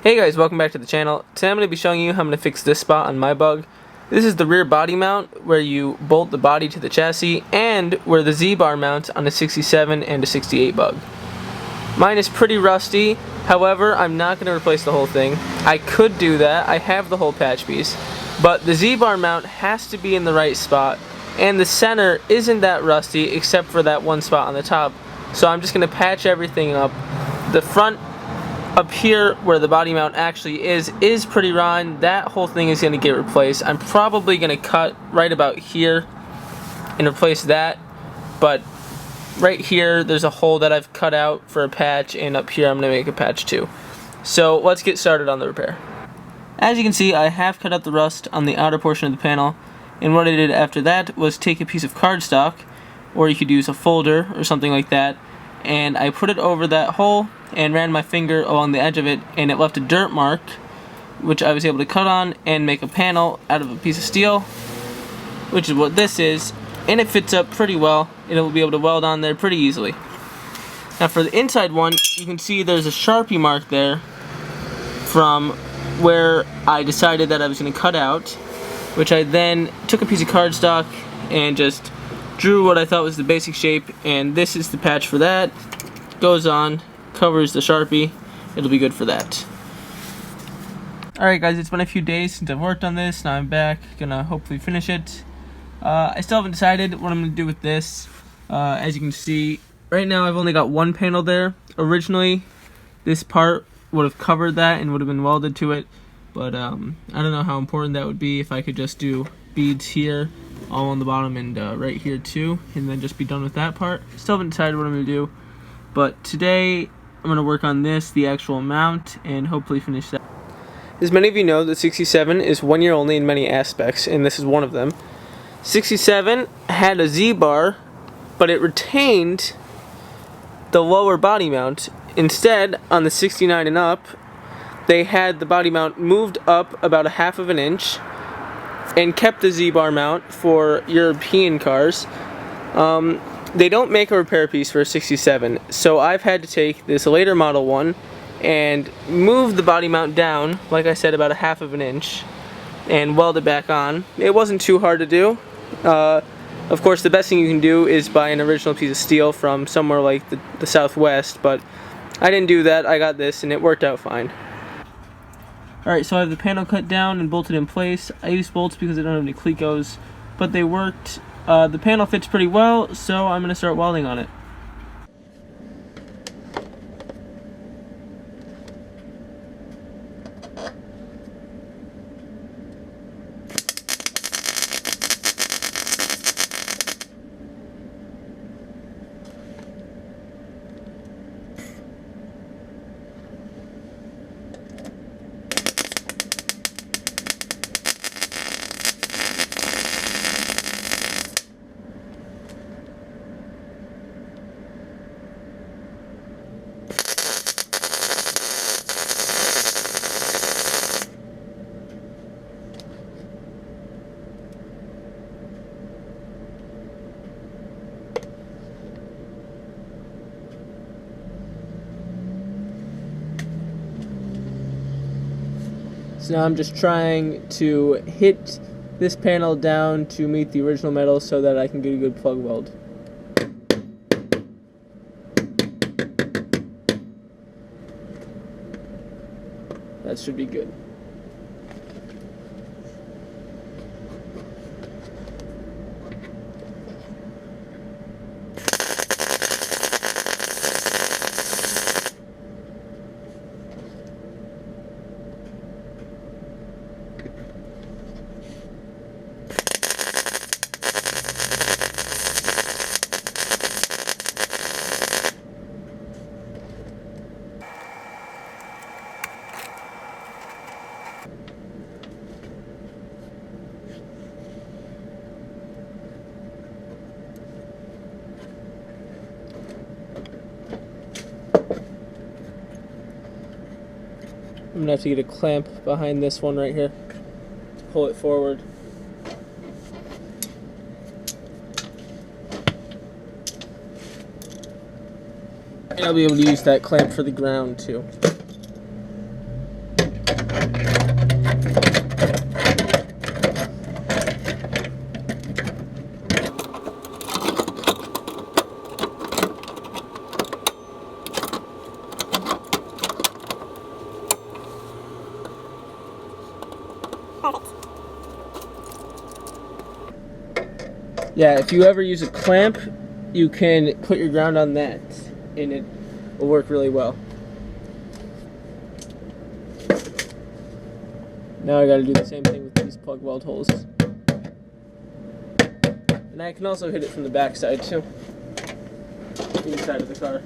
Hey guys, welcome back to the channel. Today I'm going to be showing you how I'm going to fix this spot on my bug. This is the rear body mount where you bolt the body to the chassis and where the Z-bar mounts on a 67 and a 68 bug. Mine is pretty rusty, however I'm not going to replace the whole thing. I could do that, I have the whole patch piece, but the Z-bar mount has to be in the right spot and the center isn't that rusty except for that one spot on the top. So I'm just going to patch everything up. The front up here where the body mount actually is pretty rotten. That whole thing is going to get replaced. I'm probably going to cut right about here and replace that, but right here there's a hole that I've cut out for a patch, and up here I'm going to make a patch too. So let's get started on the repair. As you can see, I have cut out the rust on the outer portion of the panel, and what I did after that was take a piece of cardstock, or you could use a folder or something like that, and I put it over that hole and ran my finger along the edge of it, and it left a dirt mark which I was able to cut on and make a panel out of a piece of steel, which is what this is, and it fits up pretty well and it will be able to weld on there pretty easily. Now for the inside one, you can see there's a Sharpie mark there from where I decided that I was going to cut out, which I then took a piece of cardstock and just drew what I thought was the basic shape, and this is the patch for that. Goes on, covers the Sharpie, it'll be good for that. Alright guys, it's been a few days since I've worked on this. Now I'm back, gonna hopefully finish it. I still haven't decided what I'm gonna do with this. As you can see, right now I've only got one panel there. Originally, this part would have covered that and would have been welded to it, but I don't know how important that would be if I could just do beads here, all on the bottom, and right here too, and then just be done with that part. Still haven't decided what I'm gonna do, but today I'm gonna work on this, the actual mount, and hopefully finish that. As many of you know, the 67 is 1 year only in many aspects, and this is one of them. 67 had a Z-bar, but it retained the lower body mount. Instead, on the 69 and up, they had the body mount moved up about 1/2 of an inch and kept the Z-bar mount for European cars. They don't make a repair piece for a 67, so I've had to take this later model one and move the body mount down, like I said, about 1/2 of an inch and weld it back on. It wasn't too hard to do. Of course, the best thing you can do is buy an original piece of steel from somewhere like the Southwest, but I didn't do that. I got this and it worked out fine. Alright, so I have the panel cut down and bolted in place. I used bolts because I don't have any Clecos, but they worked. The panel fits pretty well, so I'm going to start welding on it. So now I'm just trying to hit this panel down to meet the original metal so that I can get a good plug weld. That should be good. I'm going to have to get a clamp behind this one right here to pull it forward. And I'll be able to use that clamp for the ground too. Yeah, if you ever use a clamp, you can put your ground on that, and it will work really well. Now I gotta do the same thing with these plug weld holes. And I can also hit it from the back side too. Inside of the car.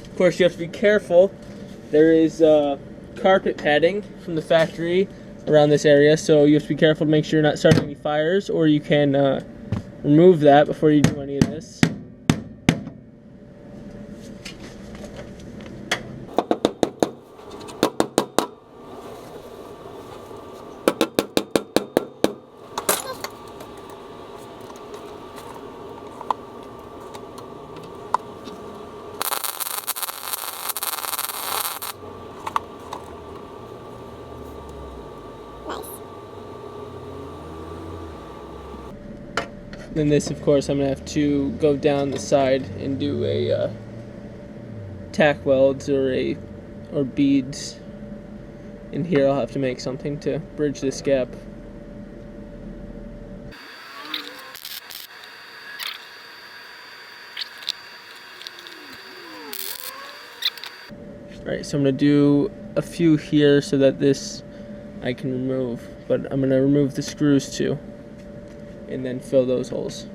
Of course, you have to be careful. There is carpet padding from the factory around this area, so you have to be careful to make sure you're not starting any fires, or you can remove that before you do any of this. Then this, of course, I'm going to have to go down the side and do a tack welds or beads. And here I'll have to make something to bridge this gap. Alright, so I'm going to do a few here so that this I can remove. But I'm going to remove the screws too, and then fill those holes.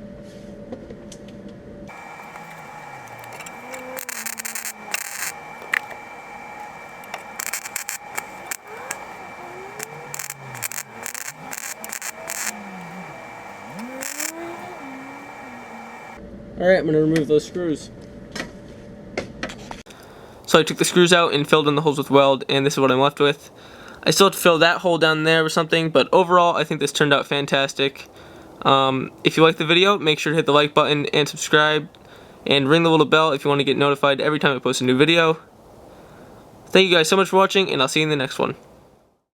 Alright, I'm going to remove those screws. So I took the screws out and filled in the holes with weld, and this is what I'm left with. I still have to fill that hole down there or something, but overall I think this turned out fantastic. If you like the video, make sure to hit the like button and subscribe, and ring the little bell if you want to get notified every time I post a new video. Thank you guys so much for watching, and I'll see you in the next one.